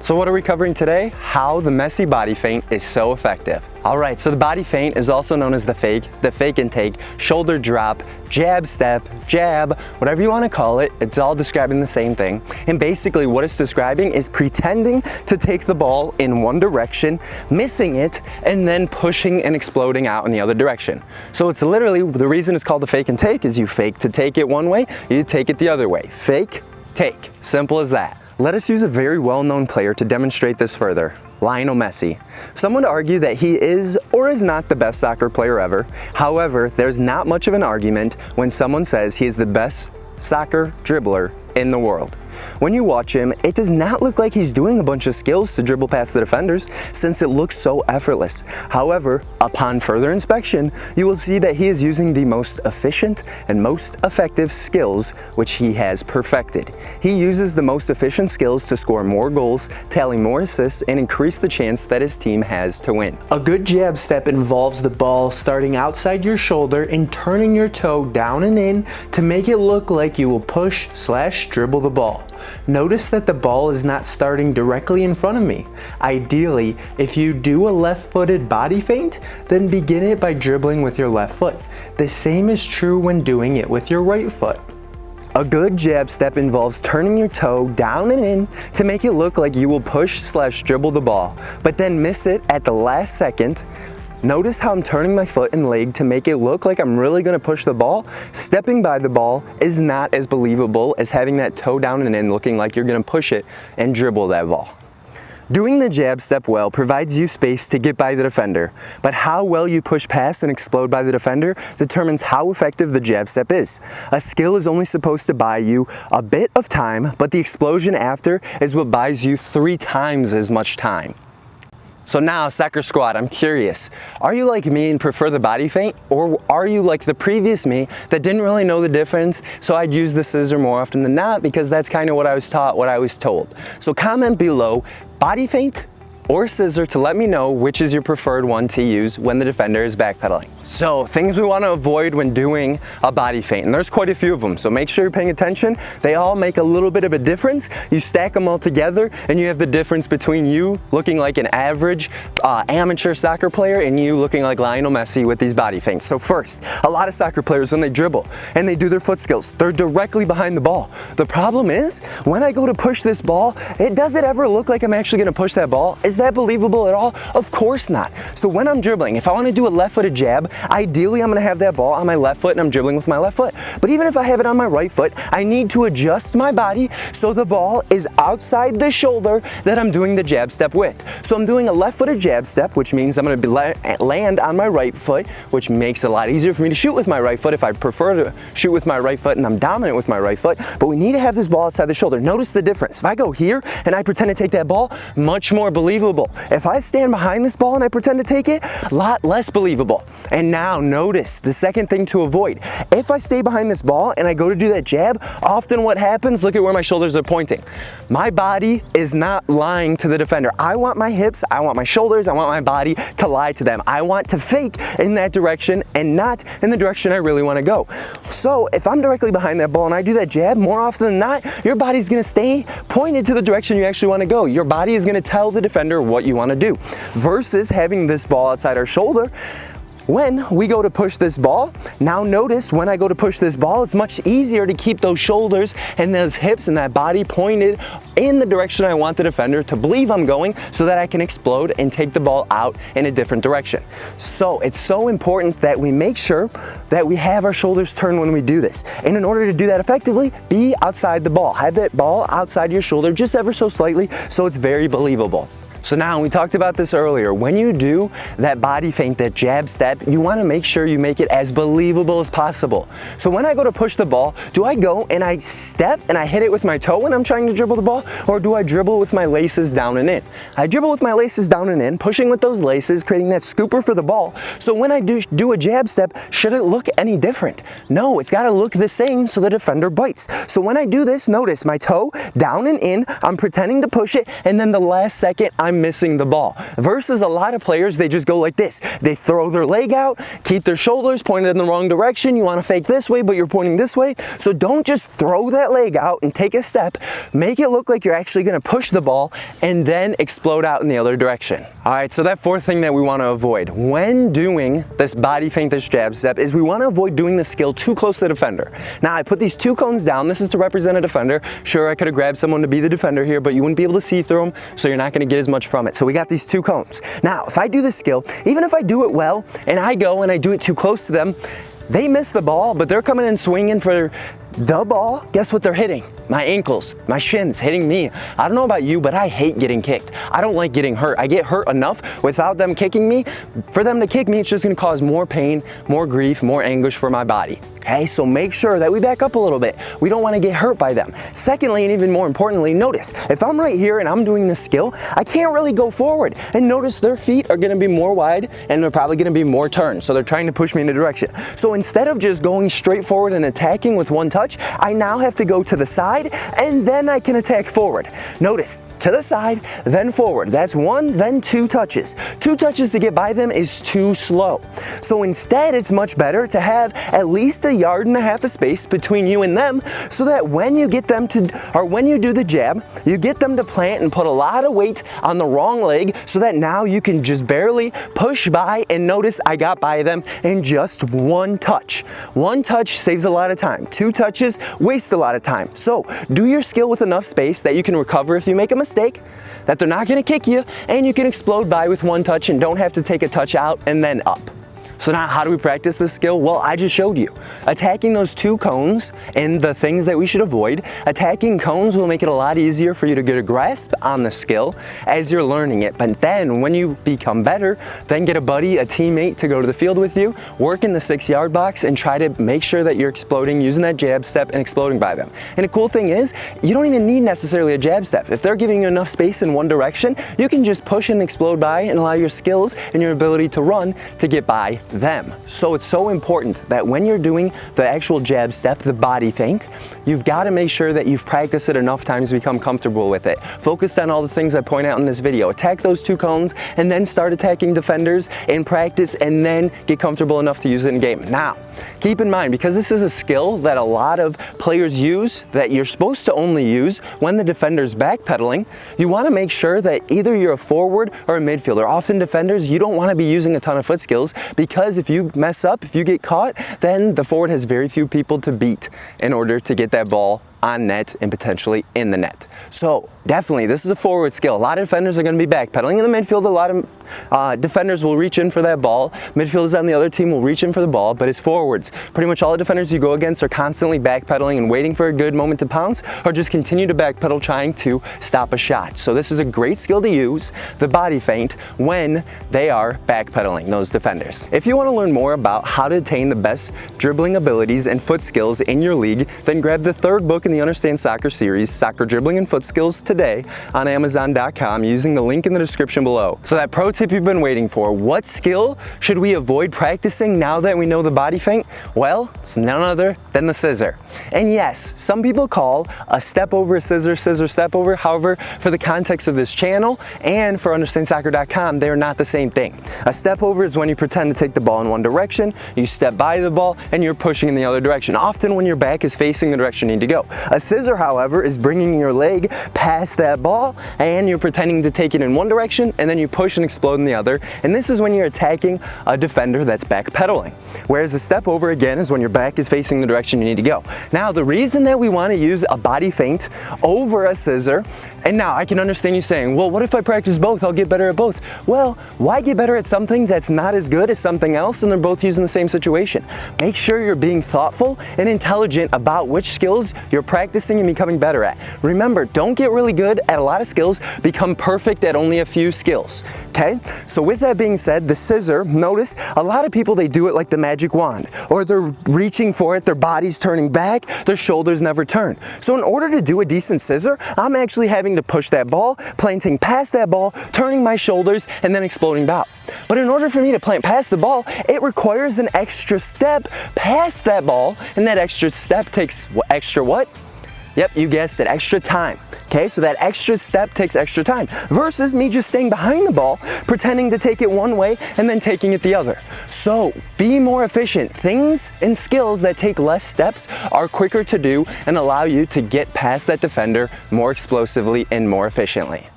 So what are we covering today? How the Messi body feint is so effective. Alright, so the body feint is also known as the fake and take, shoulder drop, jab step, jab, whatever you want to call it, it's all describing the same thing. And basically what it's describing is pretending to take the ball in one direction, missing it, and then pushing and exploding out in the other direction. So it's literally, the reason it's called the fake and take is you fake to take it one way, you take it the other way. Fake, take. Simple as that. Let us use a very well-known player to demonstrate this further, Lionel Messi. Some would argue that he is or is not the best soccer player ever. However, there's not much of an argument when someone says he is the best soccer dribbler in the world. When you watch him, it does not look like he's doing a bunch of skills to dribble past the defenders since it looks so effortless. However, upon further inspection, you will see that he is using the most efficient and most effective skills which he has perfected. He uses the most efficient skills to score more goals, tally more assists, and increase the chance that his team has to win. A good jab step involves the ball starting outside your shoulder and turning your toe down and in to make it look like you will push/dribble the ball. Notice that the ball is not starting directly in front of me. Ideally, if you do a left-footed body feint, then begin it by dribbling with your left foot. The same is true when doing it with your right foot. A good jab step involves turning your toe down and in to make it look like you will push/dribble the ball, but then miss it at the last second. Notice how I'm turning my foot and leg to make it look like I'm really going to push the ball. Stepping by the ball is not as believable as having that toe down and in looking like you're going to push it and dribble that ball. Doing the jab step well provides you space to get by the defender, but how well you push past and explode by the defender determines how effective the jab step is. A skill is only supposed to buy you a bit of time, but the explosion after is what buys you 3 times as much time. So now, Soccer Squad, I'm curious, are you like me and prefer the body feint, or are you like the previous me that didn't really know the difference, so I'd use the scissor more often than not because that's kind of what I was taught, what I was told. So comment below, body feint or scissor, to let me know which is your preferred one to use when the defender is backpedaling. So things we want to avoid when doing a body feint, and there's quite a few of them, so make sure you're paying attention. They all make a little bit of a difference. You stack them all together and you have the difference between you looking like an average amateur soccer player and you looking like Lionel Messi with these body feints. So first, a lot of soccer players, when they dribble and they do their foot skills, they're directly behind the ball. The problem is, when I go to push this ball, does it ever look like I'm actually going to push that ball? Is that believable at all? Of course not. So when I'm dribbling, if I want to do a left-footed jab, ideally I'm going to have that ball on my left foot and I'm dribbling with my left foot. But even if I have it on my right foot, I need to adjust my body so the ball is outside the shoulder that I'm doing the jab step with. So I'm doing a left-footed jab step, which means I'm going to land on my right foot, which makes it a lot easier for me to shoot with my right foot if I prefer to shoot with my right foot and I'm dominant with my right foot. But we need to have this ball outside the shoulder. Notice the difference. If I go here and I pretend to take that ball, much more believable. If I stand behind this ball and I pretend to take it, a lot less believable. And now notice the second thing to avoid. If I stay behind this ball and I go to do that jab, often what happens, look at where my shoulders are pointing. My body is not lying to the defender. I want my hips, I want my shoulders, I want my body to lie to them. I want to fake in that direction and not in the direction I really want to go. So if I'm directly behind that ball and I do that jab, more often than not, your body's going to stay pointed to the direction you actually want to go. Your body is going to tell the defender what you want to do, versus having this ball outside our shoulder. When we go to push this ball, now notice when I go to push this ball, it's much easier to keep those shoulders and those hips and that body pointed in the direction I want the defender to believe I'm going, so that I can explode and take the ball out in a different direction. So it's so important that we make sure that we have our shoulders turned when we do this. And in order to do that effectively, be outside the ball. Have that ball outside your shoulder just ever so slightly so it's very believable. So now, we talked about this earlier, when you do that body feint, that jab step, you want to make sure you make it as believable as possible. So when I go to push the ball, do I go and I step and I hit it with my toe when I'm trying to dribble the ball, or do I dribble with my laces down and in? I dribble with my laces down and in, pushing with those laces, creating that scooper for the ball. So when I do a jab step, should it look any different? No, it's got to look the same so the defender bites. So when I do this, notice my toe down and in, I'm pretending to push it, and then the last second, I'm I'm missing the ball. Versus a lot of players, they just go like this. They throw their leg out, keep their shoulders pointed in the wrong direction. You want to fake this way, but you're pointing this way. So don't just throw that leg out and take a step. Make it look like you're actually going to push the ball and then explode out in the other direction. All right, so that fourth thing that we want to avoid when doing this body feint, this jab step, is we want to avoid doing the skill too close to the defender. Now, I put these two cones down. This is to represent a defender. Sure, I could have grabbed someone to be the defender here, but you wouldn't be able to see through them, so you're not going to get as much from it. So we got these two cones. Now, if I do this skill, even if I do it well, and I go and I do it too close to them, they miss the ball, but they're coming in swinging for the ball. Guess what they're hitting? My ankles, my shins, hitting me. I don't know about you, but I hate getting kicked. I don't like getting hurt. I get hurt enough without them kicking me. For them to kick me, it's just gonna cause more pain, more grief, more anguish for my body. Okay, so make sure that we back up a little bit. We don't wanna get hurt by them. Secondly, and even more importantly, notice, if I'm right here and I'm doing this skill, I can't really go forward. And notice their feet are gonna be more wide and they're probably gonna be more turned. So they're trying to push me in a direction. So instead of just going straight forward and attacking with one touch, I now have to go to the side and then I can attack forward. Notice, to the side, then forward. That's one, then two touches. Two touches to get by them is too slow. So instead, it's much better to have at least 1.5 yards of space between you and them so that when you get them to, or when you do the jab, you get them to plant and put a lot of weight on the wrong leg so that now you can just barely push by, and notice I got by them in just one touch. One touch saves a lot of time. Two touches waste a lot of time. So do your skill with enough space that you can recover if you make a mistake, that they're not going to kick you, and you can explode by with one touch and don't have to take a touch out and then up. So now how do we practice this skill? Well, I just showed you. Attacking those two cones and the things that we should avoid. Attacking cones will make it a lot easier for you to get a grasp on the skill as you're learning it. But then when you become better, then get a buddy, a teammate to go to the field with you, work in the 6-yard box and try to make sure that you're exploding using that jab step and exploding by them. And the cool thing is, you don't even need necessarily a jab step. If they're giving you enough space in one direction, you can just push and explode by and allow your skills and your ability to run to get by them. So it's so important that when you're doing the actual jab step, the body feint, you've got to make sure that you've practiced it enough times to become comfortable with it. Focus on all the things I point out in this video. Attack those two cones and then start attacking defenders in practice and then get comfortable enough to use it in game. Now, keep in mind, because this is a skill that a lot of players use that you're supposed to only use when the defender's backpedaling, you want to make sure that either you're a forward or a midfielder. Often defenders, you don't want to be using a ton of foot skills because if you mess up, if you get caught, then the forward has very few people to beat in order to get that ball on net and potentially in the net. So definitely, this is a forward skill. A lot of defenders are going to be backpedaling. In the midfield, a lot of defenders will reach in for that ball. Midfielders on the other team will reach in for the ball, but as forwards, pretty much all the defenders you go against are constantly backpedaling and waiting for a good moment to pounce, or just continue to backpedal trying to stop a shot. So this is a great skill to use, the body feint, when they are backpedaling, those defenders. If you want to learn more about how to attain the best dribbling abilities and foot skills in your league, then grab the third book in the Understand Soccer series, Soccer Dribbling and Foot Skills, today on Amazon.com using the link in the description below. So that pro tip you've been waiting for, what skill should we avoid practicing now that we know the body feint? Well, it's none other than the scissor. And yes, some people call a step over a scissor, scissor step over. However, for the context of this channel and for UnderstandSoccer.com, they're not the same thing. A step over is when you pretend to take the ball in one direction, you step by the ball, and you're pushing in the other direction, often when your back is facing the direction you need to go. A scissor, however, is bringing your leg past that ball and you're pretending to take it in one direction and then you push and explode in the other. And this is when you're attacking a defender that's backpedaling. Whereas a step over, again, is when your back is facing the direction you need to go. Now, the reason that we want to use a body feint over a scissor, and now I can understand you saying, well, what if I practice both? I'll get better at both. Well, why get better at something that's not as good as something else and they're both used in the same situation? Make sure you're being thoughtful and intelligent about which skills you're practicing and becoming better at. Remember, don't get really good at a lot of skills, become perfect at only a few skills, okay? So with that being said, the scissor, notice a lot of people, they do it like the magic wand, or they're reaching for it, their body's turning back, their shoulders never turn. So in order to do a decent scissor, I'm actually having to push that ball, planting past that ball, turning my shoulders, and then exploding out. But in order for me to plant past the ball, it requires an extra step past that ball, and that extra step takes extra what? Yep, you guessed it, extra time. Okay, so that extra step takes extra time versus me just staying behind the ball, pretending to take it one way and then taking it the other. So be more efficient. Things and skills that take less steps are quicker to do and allow you to get past that defender more explosively and more efficiently.